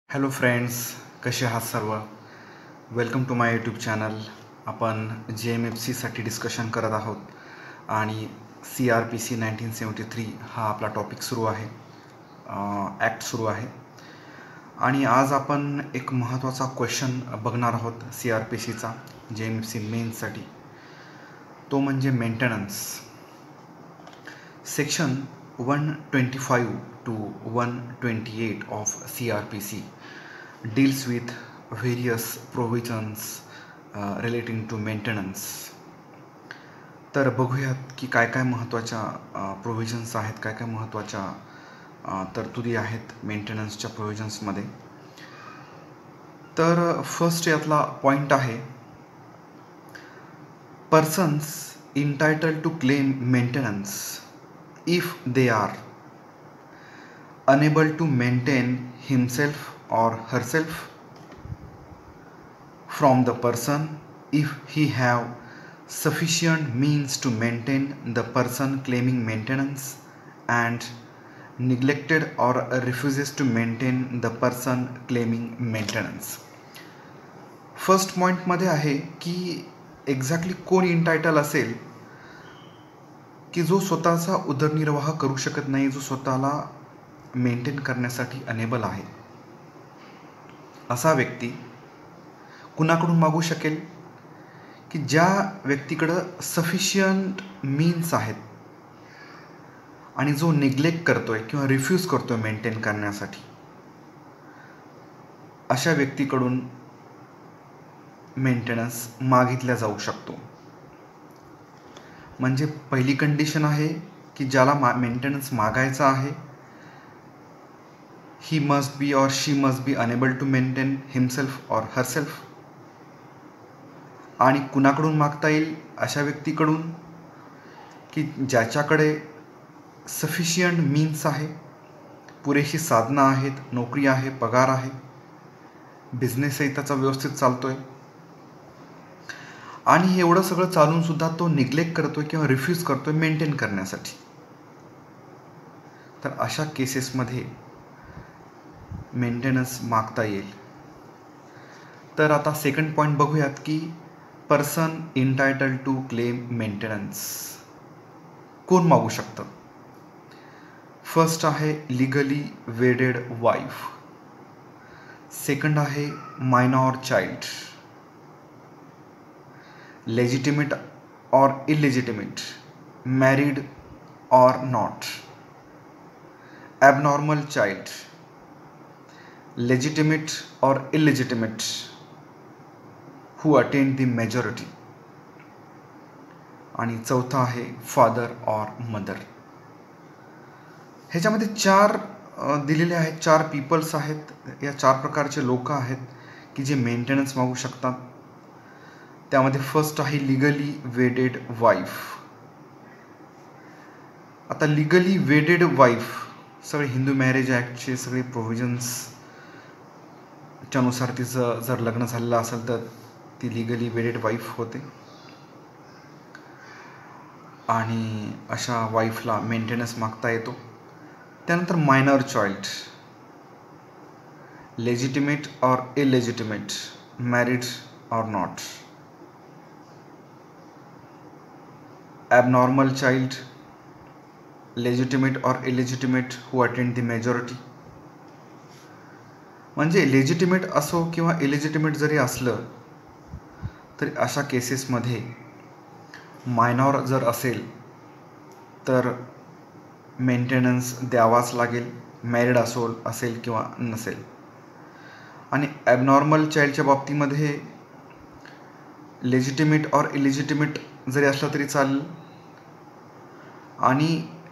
Hello friends, कसे आहात सर्व? Welcome to my YouTube channel. आपण JMFCसाठी डिस्कशन करत आहोत आणि CRPC 1973 हा आपला टॉपिक सुरू आहे, ॲक्ट सुरू आहे. आणि आज आपण एक महत्त्वाचा क्वेश्चन बघणार आहोत CRPCचा JMFC मेन्ससाठी. तो म्हणजे maintenance. Section 125 to 128 of CRPC deals with various provisions relating to maintenance. तर बघूयात की काय काय महत्त्वाच्या प्रोव्हिजन्स आहेत, काय काय महत्त्वाच्या तरतुदी आहेत मेंटेनन्सच्या प्रोव्हिजन्समध्ये. तर फर्स्ट यातला पॉईंट आहे, persons entitled to claim maintenance if they are unable to maintain himself or herself from the person if he have sufficient means to maintain the person claiming maintenance and neglected or refuses to maintain the person claiming maintenance. First पॉईंटमध्ये आहे की exactly कोण इंटायटल असेल की जो स्वतःचा उदरनिर्वाह करू शकत नाही, जो स्वतःला मेंटेन करण्यासाठी अनेबल आहे. असा व्यक्ती कुणाकडून मागू शकेल? की ज्या व्यक्तीकडं सफिशियंट मीन्स आहेत आणि जो निग्लेक्ट करतोय किंवा रिफ्यूज करतोय मेंटेन करण्यासाठी, अशा व्यक्तीकडून मेंटेनन्स मागितला जाऊ शकतो. म्हणजे पहिली कंडिशन आहे की ज्याला मेंटेनन्स मागायचा आहे, ही must be or she must be unable to maintain himself or herself. आणि कुणाकडून मागता येईल? अशा व्यक्तीकडून की ज्याच्याकडे सफिशियंट मीन्स आहे, पुरेशी साधनं आहेत, नोकरी आहे, पगार आहे, बिझनेसही त्याचा व्यवस्थित चालतोय, आणि हे एवढं सगळं चालूनसुद्धा तो निग्लेक्ट करतोय किंवा रिफ्यूज करतोय मेंटेन करण्यासाठी. तर अशा केसेसमध्ये मेंटेनन्स मागता येईल. तर आता सेकंड पॉईंट बघूयात की पर्सन इंटायटल टू क्लेम मेंटेनन्स कोण मागू शकतं. फर्स्ट आहे लिगली वेडेड वाईफ. सेकंड आहे मायनॉर चाइल्ड. लेजिटिमेट और illegitimate, married or not. Abnormal child, legitimate or illegitimate, who attained the majority. आणि चौथा आहे फादर और मदर. ह्याच्यामध्ये चार दिलेले आहेत, चार पीपल्स आहेत, या चार प्रकारचे लोक आहेत की जे मेंटेनन्स मागू शकतात. त्यामध्ये फर्स्ट आहे लिगली वेडेड वाईफ. आता लिगली वेडेड वाईफ सगळे हिंदू मॅरेज ॲक्टचे सगळे प्रोव्हिजन्सच्या नुसार तिचं जर लग्न झालेलं असेल तर ती लिगली वेडेड वाईफ होते. आणि अशा वाईफला मेंटेनन्स मागता येतो. त्यानंतर मायनर चाइल्ड, लेजिटिमेट और इलेजिटिमेट, मॅरिड और not. abnormal child, legitimate or illegitimate, who attained the majority. म्हणजे लेजिटिमेट असो किंवा इलेजिटिमेट जरी असलं तरी अशा केसेसमध्ये मायनॉर जर असेल तर मेंटेनन्स द्यावाच लागेल, मॅरिड असेल किंवा नसेल. आणि ॲबनॉर्मल चाइल्डच्या बाबतीमध्ये लेजिटिमेट और इलेजिटिमेट जरी असलं तरी चालेल. आणि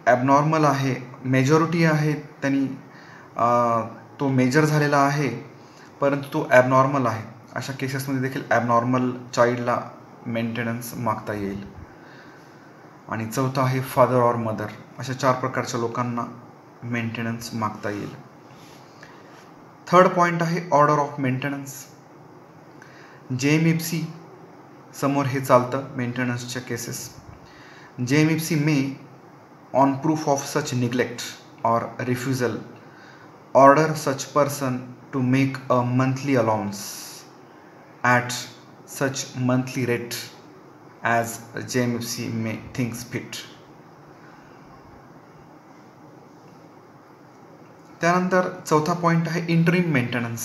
ॲबनॉर्मल आहे, मेजॉरिटी आहे, त्यांनी तो मेजर झालेला आहे परंतु तो ॲबनॉर्मल आहे, अशा केसेसमध्ये देखील ॲबनॉर्मल चाइल्डला मेंटेनन्स मागता येईल. आणि चौथा आहे फादर और मदर. अशा चार प्रकारच्या लोकांना मेंटेनन्स मागता येईल. थर्ड पॉईंट आहे ऑर्डर ऑफ मेंटेनन्स. JMFC समोर हे चालतं मेंटेनन्सच्या cases. JMFC may on proof of such neglect or refusal order such person to make a monthly allowance at such monthly rate as JMFC may thinks fit. त्यानंतर चौथा point आहे interim maintenance.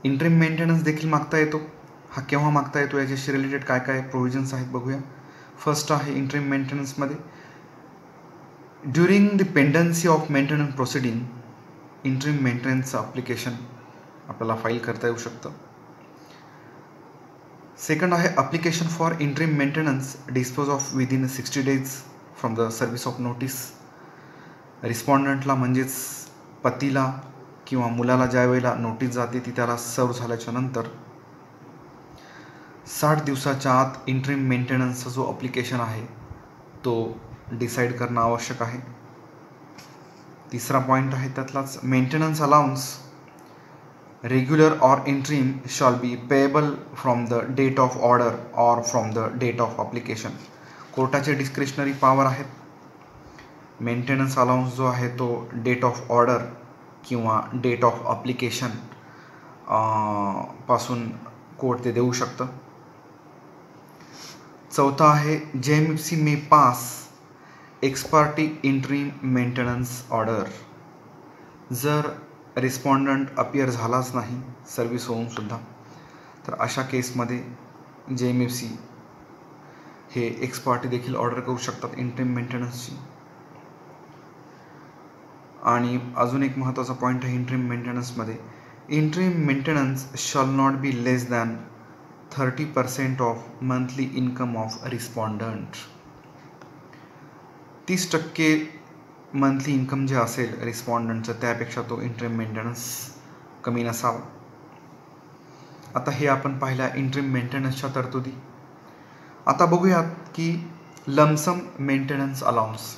Interim maintenance देखील मागता येतो. हा केव्हा मागता येतो याच्याशी रिलेटेड काय काय प्रोव्हिजन्स आहेत बघूया. फर्स्ट आहे इंटरिम मेंटेनन्समध्ये during the pendency of maintenance proceeding interim मेंटेनन्सचं अप्लिकेशन आपल्याला फाईल करता येऊ शकतं. सेकंड आहे application for interim maintenance dispose of within 60 days from the service of notice. रिस्पॉन्डंटला म्हणजेच पतीला किंवा मुलाला ज्या वेळेला नोटीस जाते ती त्याला सर्व झाल्याच्या नंतर 60 दिवसाच्या आत इंटरिम मेंटेनन्सचा जो अप्लिकेशन आहे तो डिसाईड करणं आवश्यक आहे. तिसरा पॉईंट आहे त्यातलाच maintenance allowance regular or interim shall be payable from the date of order or from the date of application. कोर्टाचे डिस्क्रिशनरी पॉवर आहेत. मेंटेनन्स अलाउन्स जो आहे तो डेट ऑफ ऑर्डर किंवा डेट ऑफ अप्लिकेशन पासून कोर्ट ते देऊ शकतं. चौथा आहे JMFC may pass ex parte interim maintenance order. जर रिस्पॉन्डंट अपियर झालाच नाही सर्व्हिस होऊन सुद्धा तर अशा केसमध्ये JMFC हे एक्सपार्टी देखील ऑर्डर करू शकतात इंटरिम मेंटेनन्सची. आणि अजून एक महत्त्वाचा पॉईंट आहे इंटरिम मेंटेनन्समध्ये interim maintenance shall not be less than 30% of monthly income of respondent. 30% monthly income जे असेल रिस्पॉन्डंटचं त्यापेक्षा तो इंटरिम मेंटेनन्स कमी नसावा. आता हे आपण पाहिल्या इंटरिम मेंटेनन्सच्या तरतुदी. आता बघूयात की लमसम मेंटेनन्स अलाउन्स.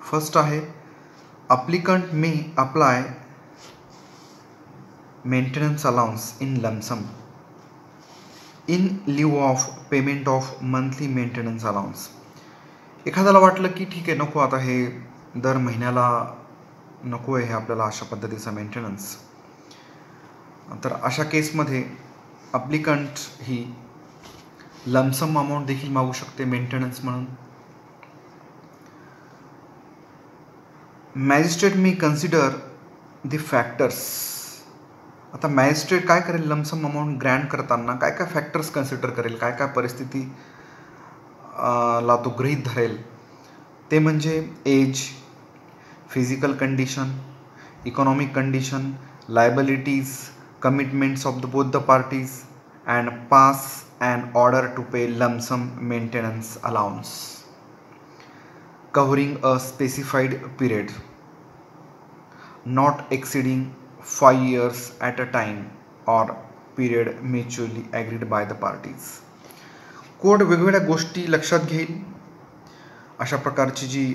फर्स्ट आहे applicant may apply maintenance allowance in lump sum in lieu of payment of monthly maintenance allowance. एखाद्याला वाटलं की ठीक आहे नको आता हे दर महिन्याला नको आहे हे आपल्याला अशा पद्धतीचा मेंटेनन्स, तर अशा केसमध्ये अप्लिकंट ही लमसम अमाऊंट देखील मागू शकते मेंटेनन्स म्हणून. Magistrate me consider the factors. आता मॅजिस्ट्रेट काय करेल लमसम अमाऊंट ग्रँट करताना काय काय फॅक्टर्स कन्सिडर करेल, काय काय परिस्थिती ला तो गृहीत धरेल ते म्हणजे age, physical condition, economic condition, liabilities, commitments of the both the parties and pass and order to pay lump sum maintenance allowance covering a specified period not exceeding 5 years at a time or period mutually agreed by the parties. Court वेगवेगळ्या गोष्टी लक्षात घेईल. अशा प्रकारची जी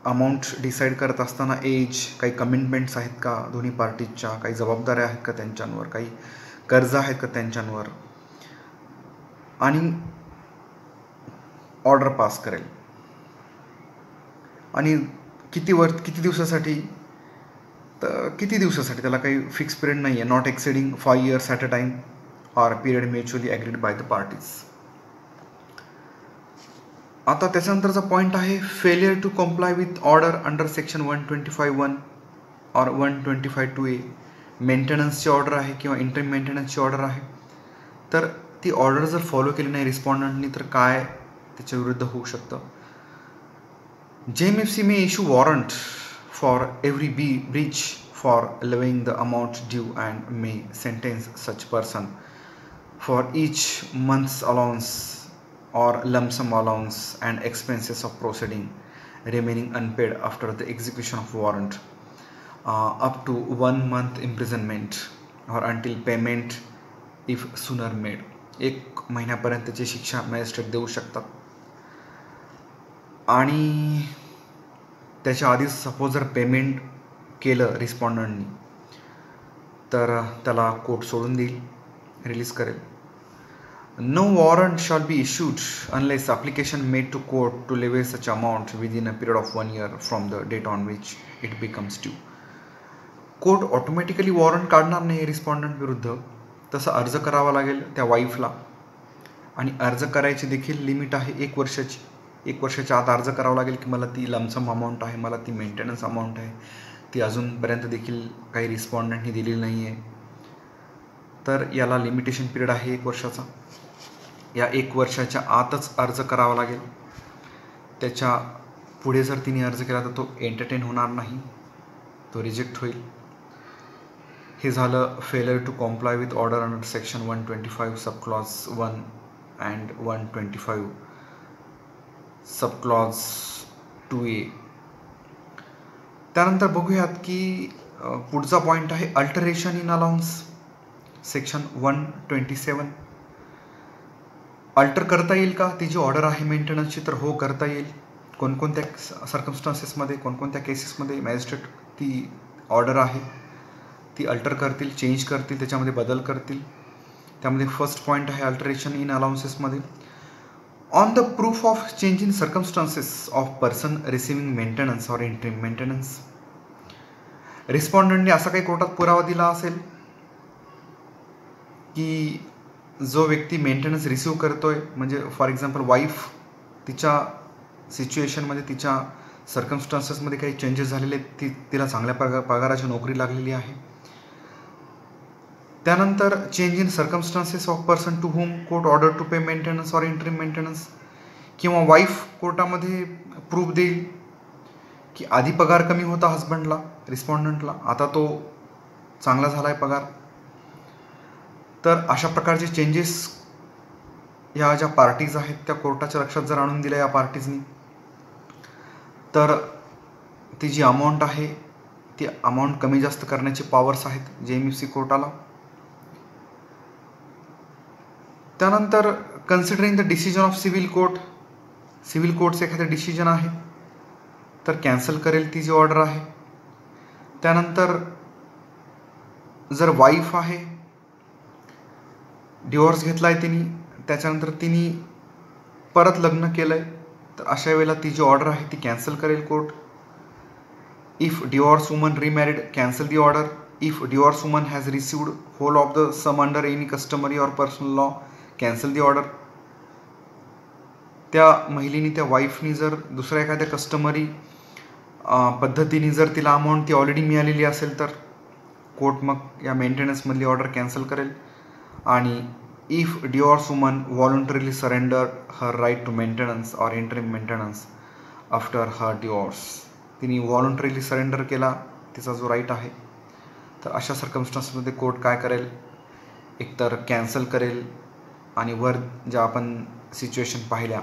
amount decide करत असताना age, काही commitments आहेत का दोन्ही पार्टीजच्या, काही जबाबदाऱ्या आहेत का त्यांच्यावर, काही कर्ज आहेत का त्यांच्यावर, आणि ऑर्डर पास करेल. आणि किती दिवसासाठी, तर किती दिवसासाठी त्याला काही फिक्स पिरियड नाही आहे. Not exceeding 5 years at a time or period mutually agreed by the parties. आता त्याच्यानंतरचा पॉईंट आहे failure to comply with order under section 125(1) or 125(2)(a). मेंटेनन्सची ऑर्डर आहे किंवा इंटरिम मेंटेनन्सची ऑर्डर आहे, तर ती ऑर्डर जर फॉलो केली नाही रिस्पॉन्डंटनी तर काय त्याच्या विरुद्ध होऊ शकतं. JMFC may issue warrant for every breach for levying the amount due and may sentence such person for each month's allowance or lump sum allowance and expenses of proceeding remaining unpaid after the execution of warrant up to 1 month imprisonment or until payment if sooner made. 1 महिन्यापर्यंतची शिक्षा magistrate देऊ शकतात. आणि त्याच्या आधीच suppose जर payment केलं रिस्पॉन्डंटनी तर त्याला कोर्ट सोडून देईल, रिलीज करेल. No warrant shall be issued unless application made to court to levy such amount within a period of 1 year from the date on which it becomes due. Court automatically warrant काढणार नाही respondent विरुद्ध, तसा अर्ज करावा लागेल त्या वाईफला. आणि अर्ज करायची देखील लिमिट आहे 1 वर्षाची. 1 वर्षाच्या आत अर्ज करावा लागेल की मला ती लमसम अमाऊंट आहे, मला ती मेंटेनन्स अमाऊंट आहे, ती अजूनपर्यंत देखील काही रिस्पॉन्डंटनी दिलेली नाही आहे. तर याला लिमिटेशन पिरियड आहे 1 वर्षाचा. या 1 वर्षाच्या आतच अर्ज करावा लागेल. त्याच्या पुढे जर तिने अर्ज केला तर तो एंटरटेन होणार नाही, तो रिजेक्ट होईल. हे झालं failure to comply with order under section 125 sub clause 1 and 125 sub clause 2A. त्यानंतर बघूयात की पुढचा पॉईंट आहे alteration in allowance section 127. Alter करता येईल का ती जी ऑर्डर आहे मेंटेनन्सची? तर हो, करता येईल. कोणकोणत्या सर्कमस्टान्सेसमध्ये, कोणकोणत्या केसेसमध्ये मॅजिस्ट्रेट ती ऑर्डर आहे ती अल्टर करतील, चेंज करतील, त्याच्यामध्ये बदल करतील. त्यामध्ये फर्स्ट पॉईंट आहे अल्टरेशन इन अलाउन्सेसमध्ये, on the proof of change in circumstances of person receiving maintenance or interim maintenance. रिस्पॉन्डंटने असा काही कोर्टात पुरावा दिला असेल की जो व्यक्ती मेंटेनन्स रिसिव्ह करतोय, म्हणजे फॉर एक्झाम्पल वाईफ, तिच्या सिच्युएशनमध्ये, तिच्या सर्कमस्टान्सेसमध्ये काही चेंजेस झालेले आहेत, तिला चांगल्या पगाराची नोकरी लागलेली आहे. त्यानंतर change in circumstances of person to whom court order to pay maintenance or interim maintenance, किंवा वाईफ कोर्टामध्ये प्रूफ देईल की आधी पगार कमी होता हजबंडला, रिस्पॉन्डंटला, आता तो चांगला झाला आहे पगार. तर अशा प्रकारचे चेंजेस ह्या ज्या पार्टीज आहेत त्या कोर्टाच्या लक्षात जर आणून दिल्या या पार्टीजनी, तर ती जी अमाऊंट आहे ती अमाऊंट कमी जास्त करण्याचे पॉवर्स आहेत JMFC कोर्टाला. त्यानंतर considering the decision of civil court, civil कोर्टचं एखादं डिसिजन आहे तर कॅन्सल करेल ती जी ऑर्डर आहे. त्यानंतर जर वाईफ आहे, डिवोर्स घेतला आहे तिने, त्याच्यानंतर तिने परत लग्न केलं आहे, तर अशा वेळेला ती जी ऑर्डर आहे ती कॅन्सल करेल court. If divorce woman remarried, cancel the order. If divorce woman has received whole of the sum under any customary or personal law, cancel the order. त्या महिलेने, त्या वाईफनी जर दुसऱ्या एखाद्या कस्टमरी पद्धतीने जर तिला अमाऊंट ती ऑलरेडी मिळालेली असेल तर कोर्ट मग या मेंटेनन्समधली ऑर्डर कॅन्सल करेल. आणि if divorce woman voluntarily surrender her right to maintenance or interim maintenance after her divorce, तिने व्हॉलंटरीली सरेंडर केला तिचा जो राईट आहे, तर अशा सर्कमस्टान्समध्ये कोर्ट काय करेल, एकतर कॅन्सल करेल आणि वर ज्या आपण सिच्युएशन पाहिल्या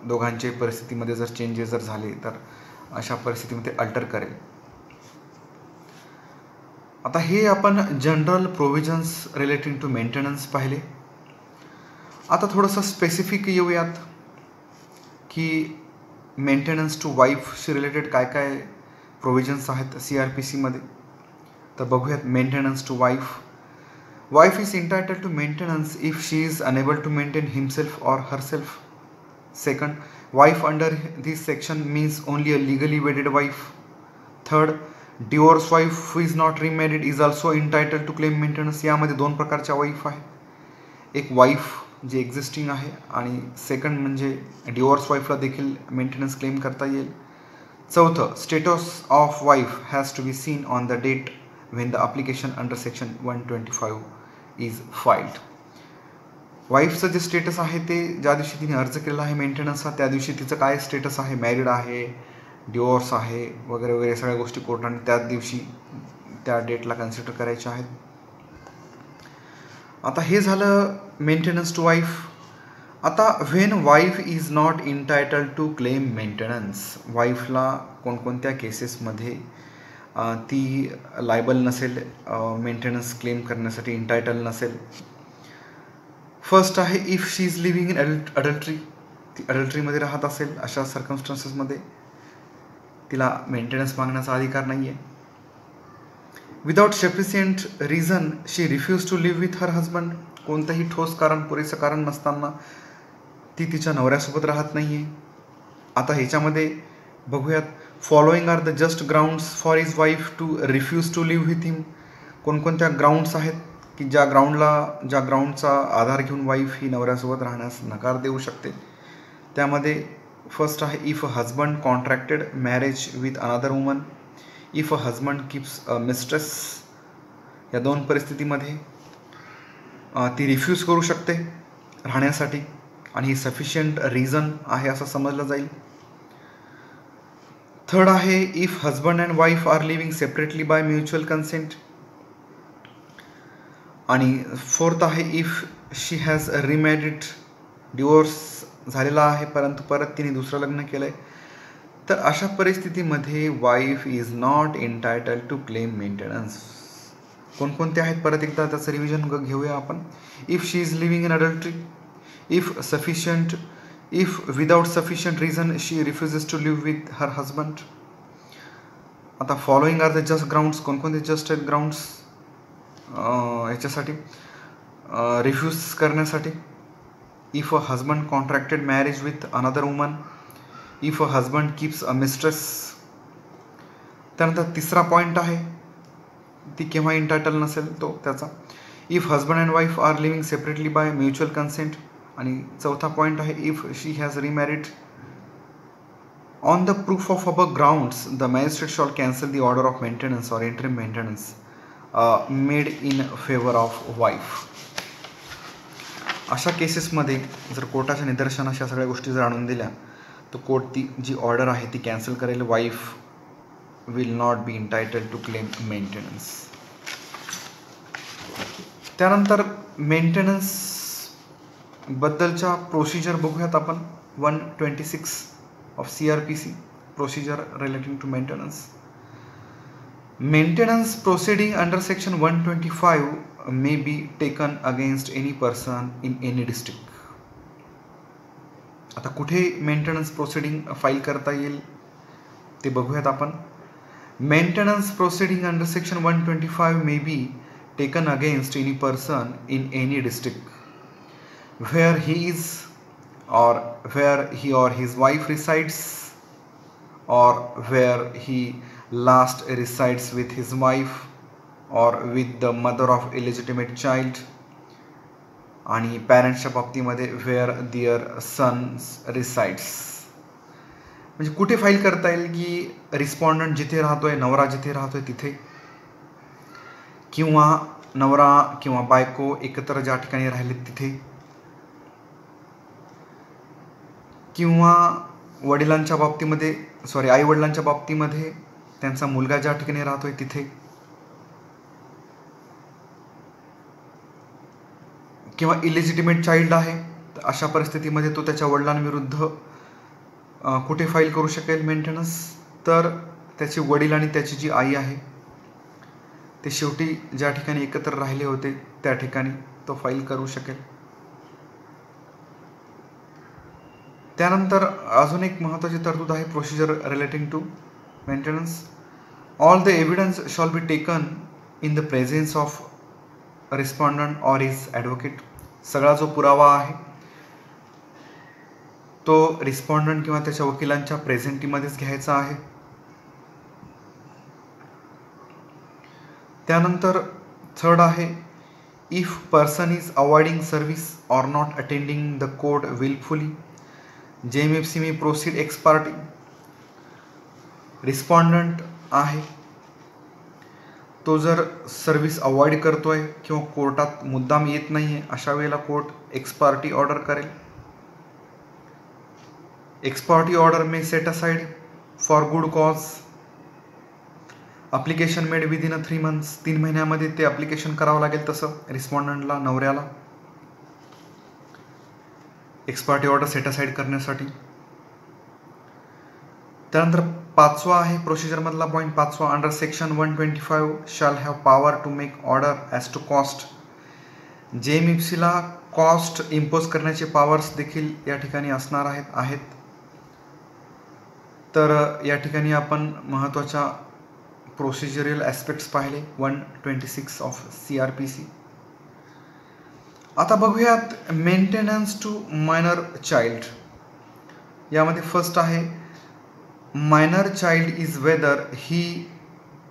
दोघांच्या परिस्थितीमध्ये जर चेंजेस जर झाले तर अशा परिस्थितीमध्ये अल्टर करेल. आता हे आपण general provisions relating to maintenance पाहिले. आता थोडंसं स्पेसिफिक येऊयात की मेंटेनन्स टू वाईफशी रिलेटेड काय काय प्रोव्हिजन्स आहेत CRPCमध्ये. तर बघूयात. Maintenance to wife. Wife is entitled to maintenance if she is unable to maintain himself or herself. Second, wife under this section means only a legally wedded wife. Third, divorced wife who is not remarried is also entitled to claim maintenance. यामध्ये 2 प्रकारच्या wife आहे. एक wife जी existing आहे आणि second म्हणजे divorce वाईफला देखील maintenance claim करता येईल. चौथं, status of wife has to be seen on the date when the application under section 125 is filed. वाईफचं जे स्टेटस आहे ते ज्या दिवशी तिने अर्ज केलेला आहे मेंटेनन्सचा त्या दिवशी तिचं काय स्टेटस आहे, मॅरिड आहे, डिवोर्स आहे वगैरे वगैरे सगळ्या गोष्टी कोर्टाने त्याच दिवशी त्या डेटला कन्सिडर करायच्या आहेत. आता हे झालं मेंटेनन्स टू वाईफ. आता when wife is not entitled to claim maintenance, वाईफला कोणकोणत्या केसेसमध्ये ती लायबल नसेल, मेंटेनन्स क्लेम करण्यासाठी इंटायटल नसेल. फर्स्ट आहे if she is living in adultery, ती अडल्ट्रीमध्ये राहत असेल अशा सर्कमस्टान्सेसमध्ये तिला मेंटेनन्स मागण्याचा अधिकार नाही आहे. Without sufficient reason she refuse to live with her husband कोणतंही ठोस कारण, पुरेसं कारण नसताना ती तिच्या नवऱ्यासोबत राहत नाही आहे. आता ह्याच्यामध्ये बघूयात, following are the just grounds for his wife to refuse to live with him. कोणकोणत्या ग्राउंड्स आहेत की ज्या ग्राउंडचा आधार घेऊन वाईफ ही नवऱ्यासोबत राहण्यास नकार देऊ शकते. त्यामध्ये फर्स्ट आहे, if a husband contracted marriage with another woman, if a husband keeps a mistress. या दोन परिस्थितीमध्ये ती रिफ्यूज करू शकते राहण्यासाठी आणि ही सफिशियंट रिझन आहे असं समजलं जाईल. थर्ड आहे, if husband and wife are living separately by mutual consent. आणि फोर्थ आहे, if she has remarried, divorce झालेला आहे परंतु परत तिने दुसरं लग्न केलं आहे, तर अशा परिस्थितीमध्ये wife is not entitled to claim maintenance. कोणकोणते आहेत परत एकदा त्याचं रिव्हिजन घेऊया आपण. If she is living in adultery, if without sufficient reason she refuses to live with her husband. आता following are the just grounds. कोणकोणते जस्ट आहेत ग्राउंड्स ह्याच्यासाठी, रिफ्यूज करण्यासाठी? If a husband contracted marriage with another woman, if a husband keeps a mistress. त्यानंतर तिसरा point आहे, ती केव्हा इंटायटल नसेल तो त्याचा, if husband and wife are living separately by mutual consent. आणि चौथा पॉईंट आहे, if she has remarried. On the proof of above grounds the magistrate shall cancel the order of maintenance or interim maintenance made in favour of wife. अशा केसेसमध्ये जर कोर्टाच्या निदर्शनास या सगळ्या गोष्टी जर आणून दिल्या तर कोर्ट ती जी ऑर्डर आहे ती कॅन्सल करेल. Wife will not be entitled to claim maintenance. त्यानंतर मेंटेनन्स बद्दलच्या प्रोसिजर बघूयात आपण. 126 of CRPC procedure relating to maintenance. Maintenance proceeding under section 125 may be taken against any person in any district. आता कुठे maintenance proceeding file करता येईल ते बघूयात आपण. Maintenance proceeding under section 125 may be taken against any person in any district where he is or where he or his wife resides or where he last resides with his wife or with the mother of illegitimate child. आणि पॅरेंट्सच्या बाबतीमध्ये where their sons resides. म्हणजे कुठे file करता येईल की respondent जिथे राहतोय, नवरा जिथे राहतोय तिथे, किंवा नवरा किंवा बायको एकत्र ज्या ठिकाणी राहिले तिथे, किंवा वडिलांच्या बाबतीमध्ये आई वडिलांच्या बाबतीमध्ये त्यांचा मुलगा ज्या ठिकाणी राहतोय तिथे, किंवा इलिजिटिमेट चाइल्ड आहे तर अशा परिस्थितीमध्ये तो त्याच्या वडिलांविरुद्ध कुठे फाईल करू शकेल मेंटेनन्स? तर त्याचे वडील आणि त्याची जी आई आहे ते शेवटी ज्या ठिकाणी एकत्र राहिले होते त्या ठिकाणी तो फाईल करू शकेल. त्यानंतर अजून एक महत्त्वाची तरतूद आहे procedure relating to maintenance. All the evidence shall be taken in the presence of respondent or his advocate. सगळा जो पुरावा आहे तो रिस्पॉन्डंट किंवा त्याच्या वकिलांच्या प्रेझेंटीमध्येच घ्यायचा आहे. त्यानंतर थर्ड आहे, if person is avoiding service or not attending the court wilfully, JMFC may proceed x party. Respondent आहे तो जर सर्व्हिस अवॉइड करतोय किंवा कोर्टात मुद्दाम येत नाही आहे, अशा वेळेला कोर्ट एक्स पार्टी ऑर्डर करेल. X party order may set aside for good cause. Application made within 3 months. 3 महिन्यामध्ये ते अप्लिकेशन करावं लागेल तसं रिस्पॉन्डंटला, नवऱ्याला, ex party order set aside करण्यासाठी. त्यानंतर पाचवा आहे प्रोसिजरमधला पॉईंट पाचवा, under section 125 shall have power to make order as to cost. JMFCला कॉस्ट इम्पोज करण्याचे पॉवर्स देखील या ठिकाणी असणार आहेत. तर या ठिकाणी आपण महत्त्वाच्या प्रोसिजरल ॲस्पेक्ट्स पाहिले 126 ऑफ CRPC. आता बघूयात मेंटेनन्स टू मायनर चाइल्ड. यामध्ये फर्स्ट आहे मायनर चाइल्ड इज वेदर ही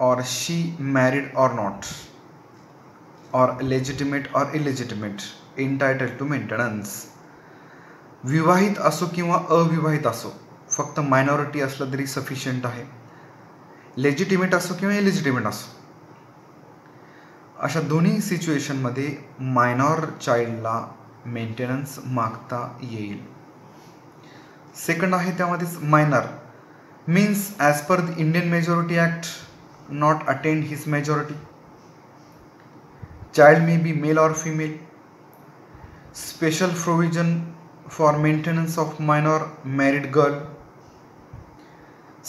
और शी मॅरिड और नॉट और लेजिटिमेट और इलेजिटिमेट इंटायटल टू मेंटेनन्स. विवाहित असो किंवा अविवाहित असो, फक्त मायनॉरिटी असलं तरी सफिशियंट आहे. लेजिटिमेट असो किंवा इलेजिटिमेट असो, अशा दोन्ही सिच्युएशनमध्ये मायनॉर चाइल्डला मेंटेनन्स मागता येईल. सेकंड आहे त्यामध्येच minor means as per the Indian majority act not attend his majority. Child may be male or female. Special provision for maintenance of minor married girl.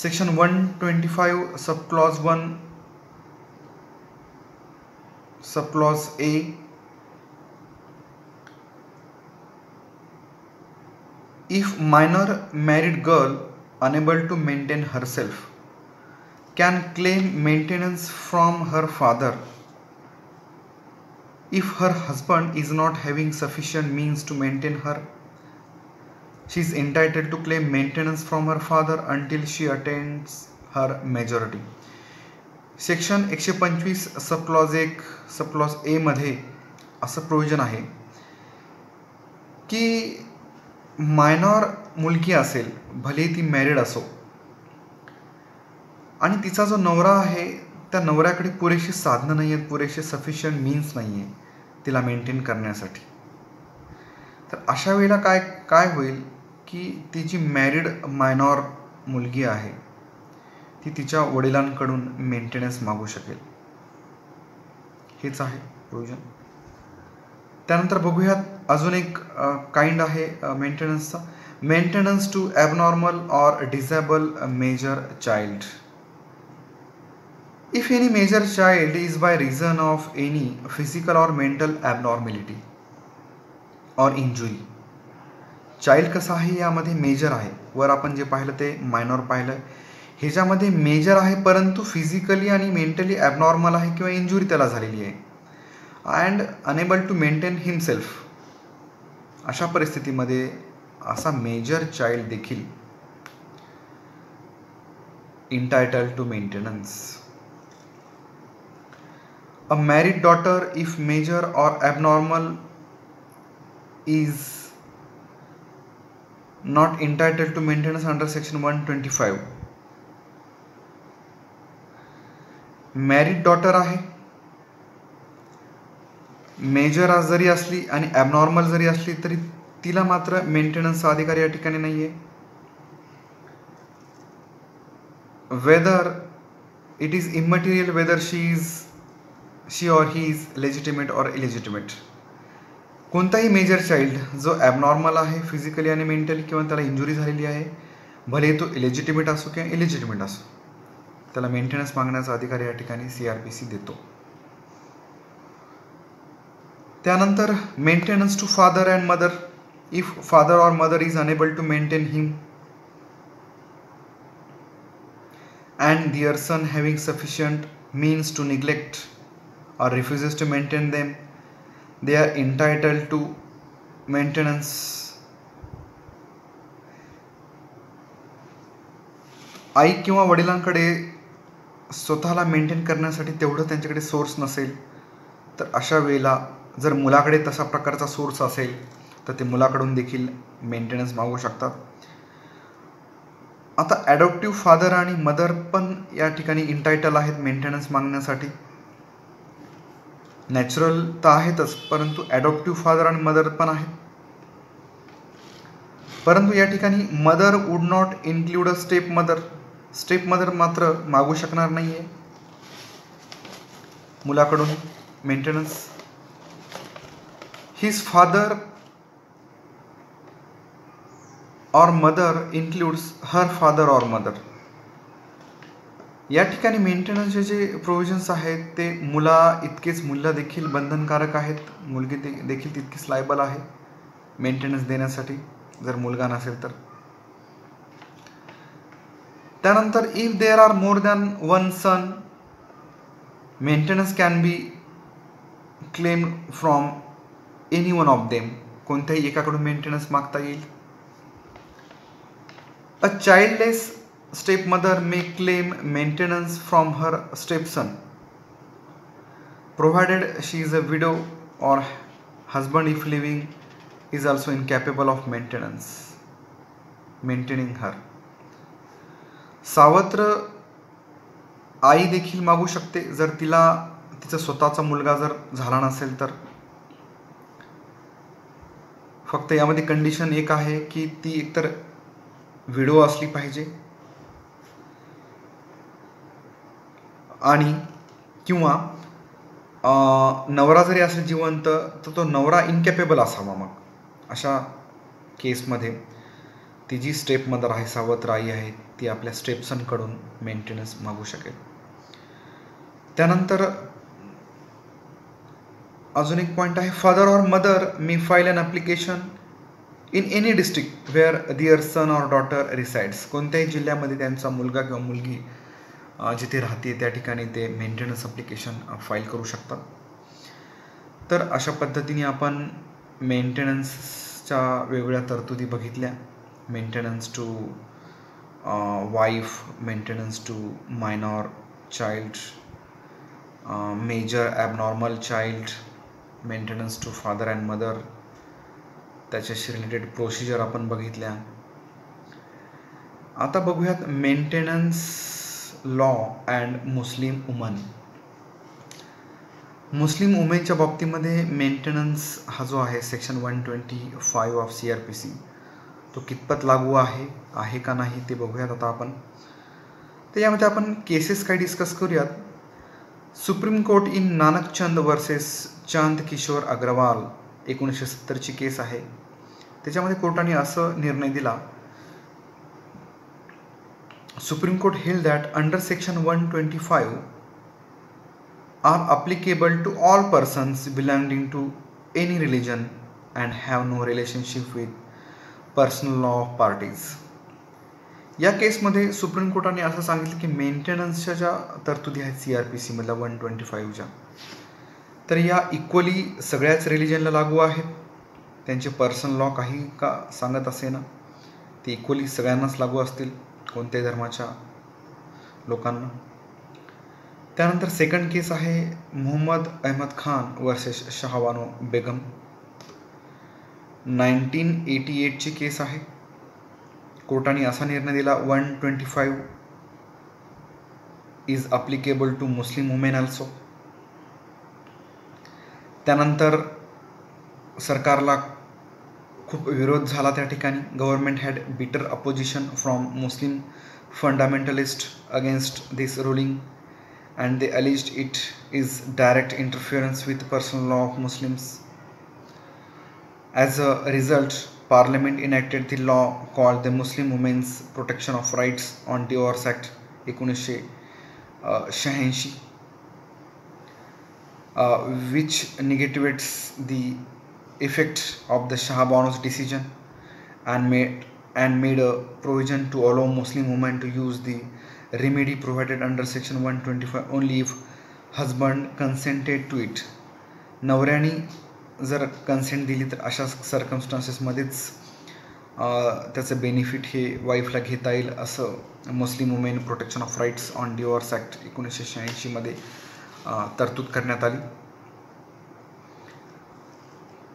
Section 125 subclause 1 subclause A. If minor married girl unable to maintain herself can claim maintenance from her father if her husband is not having sufficient means to maintain her, she is entitled to claim maintenance from her father until she attains her majority. Section 125 subclause 1 subclause A मध्ये असं provision आहे की minor मुलगी असेल, भले ती married असो, आणि तिचा जो नवरा आहे त्या नवऱ्याकडे पुरेशी साधनं नाही आहेत, पुरेसे सफिशियंट मीन्स नाही आहे तिला मेंटेन करण्यासाठी, तर अशा वेळेला काय होईल की ती जी मॅरिड मायनॉर मुलगी आहे ती तिच्या वडिलांकडून मेंटेनन्स मागू शकेल. हेच आहे प्रोव्हिजन. त्यानंतर बघूयात अजून एक काइंड आहे मेंटेनन्सचा, maintenance to abnormal or disable major child. If any major child is by reason of any physical or mental abnormality or injury. Child कसं आहे यामध्ये मेजर आहे, वर आपण जे पाहिलं ते मायनॉर पाहिलं, ह्याच्यामध्ये मेजर आहे परंतु फिजिकली आणि मेंटली ॲबनॉर्मल आहे किंवा इंजुरी त्याला झालेली आहे and unable to maintain himself. अशा परिस्थितीमध्ये असा मेजर चाइल्ड देखील entitled to maintenance. A married daughter if major or abnormal is not entitled to maintenance under section 125. Married daughter आहे, मेजर जरी असली आणि ॲबनॉर्मल जरी असली तरी तिला मात्र मेंटेनन्सचा अधिकार या ठिकाणी नाही आहे. Whether it is immaterial whether she और ही इज लेजिटिमेट और इलेजिटिमेट. कोणताही मेजर चाइल्ड जो ॲबनॉर्मल आहे फिजिकली आणि मेंटली किंवा त्याला इंजुरी झालेली आहे, भले तो इलेजिटिमेट असो किंवा इलेजिटिमेट असो, त्याला मेंटेनन्स मागण्याचा अधिकार या ठिकाणी CRPC देतो. त्यानंतर maintenance to father and mother. If father or mother is unable to maintain him and their son having sufficient means to neglect or refuses to maintain them, they are entitled to maintenance. आई किंवा वडिलांकडे स्वतःला maintain करण्यासाठी तेवढं त्यांच्याकडे source नसेल तर अशा वेळेला जर मुलाकडे तसा प्रकारचा सोर्स असेल तर ते मुलाकडून देखील मेंटेनन्स मागू शकतात. आता ॲडॉप्टिव्ह फादर आणि मदर पण या ठिकाणी इंटायटल आहेत मेंटेनन्स मागण्यासाठी. नॅचरल तर आहेतच परंतु ॲडॉप्टिव्ह फादर आणि मदर पण आहेत, परंतु या ठिकाणी mother would not include a step mother. Step mother मात्र मागू शकणार नाही आहे मुलाकडून maintenance. His father or mother इन्क्ल्यूड्स her father or mother. या ठिकाणी मेंटेनन्सचे जे प्रोव्हिजन्स आहेत ते मुला इतकेच मुलीला देखील बंधनकारक आहेत, मुलगी देखील तितकीच लायबल आहे मेंटेनन्स देण्यासाठी जर मुलगा नसेल तर. त्यानंतर if there are more than one son maintenance can be claimed from any one of them, कोणत्याही एकाकडून मेंटेनन्स मागता येईल. A childless stepmother may claim maintenance from her stepson provided she is a widow or husband if living is also incapable of maintaining her. सावत्र आई देखील मागू शकते जर तिचा स्वतःचा मुलगा जर झाला नसेल तर. फक्त यामध्ये कंडिशन एक आहे की ती एकतर विडो असली पाहिजे आणि किंवा नवरा जरी असेल जिवंत तर तो नवरा इनकॅपेबल असावा. मग अशा केसमध्ये ती जी स्टेप मदर आहे, सावत्र आई आहे, ती आपल्या स्टेपसनकडून मेंटेनन्स मागू शकेल. त्यानंतर अजून एक पॉईंट आहे, father or mother may file an application in any district where their son or daughter resides. कोणत्याही जिल्ह्यामध्ये त्यांचा मुलगा किंवा मुलगी जिथे राहते त्या ठिकाणी ते मेंटेनन्स ॲप्लिकेशन फाईल करू शकतात. तर अशा पद्धतीने आपण मेंटेनन्सच्या वेगवेगळ्या तरतुदी बघितल्या. Maintenance to wife, maintenance to minor child, major abnormal child, maintenance to father and mother, त्याच्याशी रिलेटेड प्रोसिजर आपण बघितल्या. आता बघूयात maintenance law and Muslim woman. Muslim वुमेनच्या बाबतीमध्ये मेंटेनन्स हा जो आहे सेक्शन 125 ऑफ CRPC तो कितपत लागू आहे का नाही ते बघूयात आता आपण. तर यामध्ये आपण केसेस काही डिस्कस करूयात. Supreme court in Nanakchand versus चांद किशोर अग्रवाल 1970ची केस आहे. त्याच्यामध्ये कोर्टाने असं निर्णय दिला, Supreme Court held that under section 125 are applicable to all persons belonging to any religion and have no relationship with personal law of parties. या केसमध्ये सुप्रीम कोर्टाने असं सांगितलं की मेंटेनन्सच्या ज्या तरतुदी आहेत CRPC मधल्या 125च्या, तर या इक्वली सगळ्याच रिलिजनला लागू आहेत. त्यांचे पर्सनल लॉ काही का सांगत असे ना, ते इक्वली सगळ्यांनाच लागू असतील, कोणत्याही धर्माच्या लोकांना. त्यानंतर सेकंड केस आहे मोहम्मद अहमद खान वर्सेस शाहबानो बेगम, 1988ची केस आहे. कोर्टाने असा निर्णय दिला 125 is applicable to Muslim women also. त्यानंतर सरकारला खूप विरोध झाला त्या ठिकाणी. Government had bitter opposition from Muslim fundamentalist against this ruling and they alleged it is direct interference with personal law of Muslims. As a result parliament enacted the law called the Muslim women's protection of rights on divorce act 1986, which negates the effect of the Shah Bano's decision and made a provision to allow Muslim women to use the remedy provided under section 125 only if husband consented to it. नवऱ्याने जर consent दिली तर अशा सर्कमस्टान्सेसमध्येच त्याचं benefit हे वाईफला घेता येईल असं Muslim women protection of rights on divorce act 1986 मध्ये तरतूद करण्यात आली.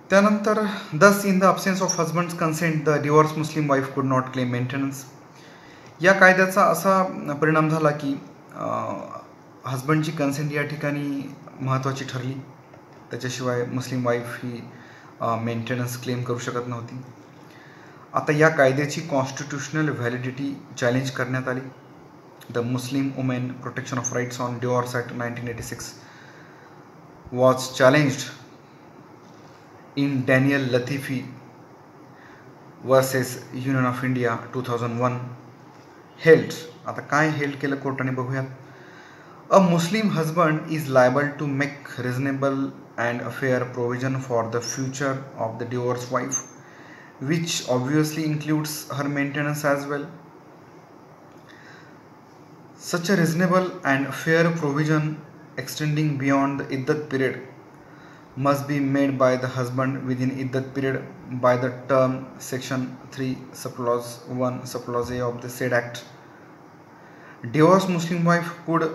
त्यानंतर thus in the absence of husband's consent the divorce Muslim wife could not claim maintenance. या कायद्याचा असा परिणाम झाला की हजबंडची कन्सेंट या ठिकाणी महत्त्वाची ठरली. त्याच्याशिवाय मुस्लिम वाईफ ही मेंटेनन्स क्लेम करू शकत नव्हती. आता या कायद्याची कॉन्स्टिट्यूशनल व्हॅलिडिटी चॅलेंज करण्यात आली. The Muslim women protection of rights on divorce act 1986 was challenged in Daniel Latifi versus Union of India 2001 held. आता काय हेल्ड केलं कोर्टाने बघूयात. A Muslim husband is liable to make reasonable and fair provision for the future of the divorce wife which obviously includes her maintenance as well. Such a reasonable and fair provision extending beyond the iddat period must be made by the husband within iddat period by the term section 3 subclause 1 subclause A of the said act. Divorced Muslim wife could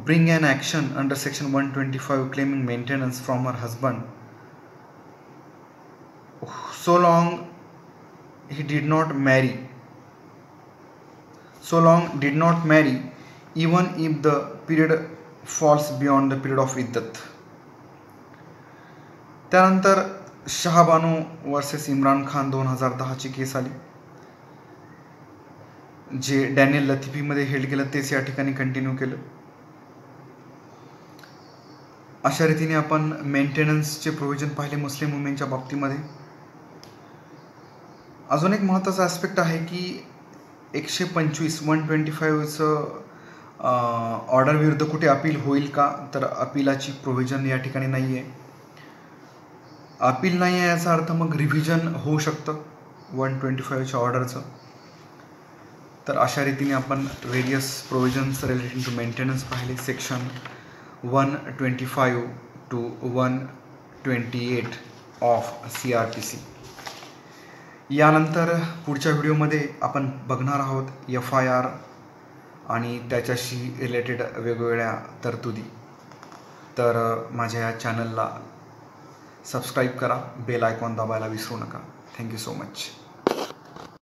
bring an action under section 125 claiming maintenance from her husband so long he did not marry even if the period falls beyond the period of iddat. त्यानंतर शहाबानू versus Imran Khan 2010ची केस आली. जे Daniel लतिफीमध्ये held केलं तेच या ठिकाणी continue केलं. अशा रीतीने आपण मेंटेनन्सचे प्रोव्हिजन पाहिले मुस्लिम वुमेनच्या बाबतीमध्ये. अजून एक महत्त्वाचा ॲस्पेक्ट आहे की 125चं ऑर्डर विरुद्ध कुठे अपील होईल का, तर अपीलाची प्रोव्हिजन या ठिकाणी नाही आहे. अपील नाही आहे याचा अर्थ मग रिव्हिजन होऊ शकतं 125च्या ऑर्डरचं. तर अशा रीतीने आपण various provisions related to maintenance पाहिले सेक्शन 125 to 128 ऑफ CRPC. यानंतर पुढच्या व्हिडिओमध्ये आपण बघणार आहोत FIR आणि त्याच्याशी रिलेटेड वेगवेगळ्या तरतुदी. तर माझ्या या चॅनलला सबस्क्राईब करा, बेल आयकॉन दाबायला विसरू नका. Thank you so much.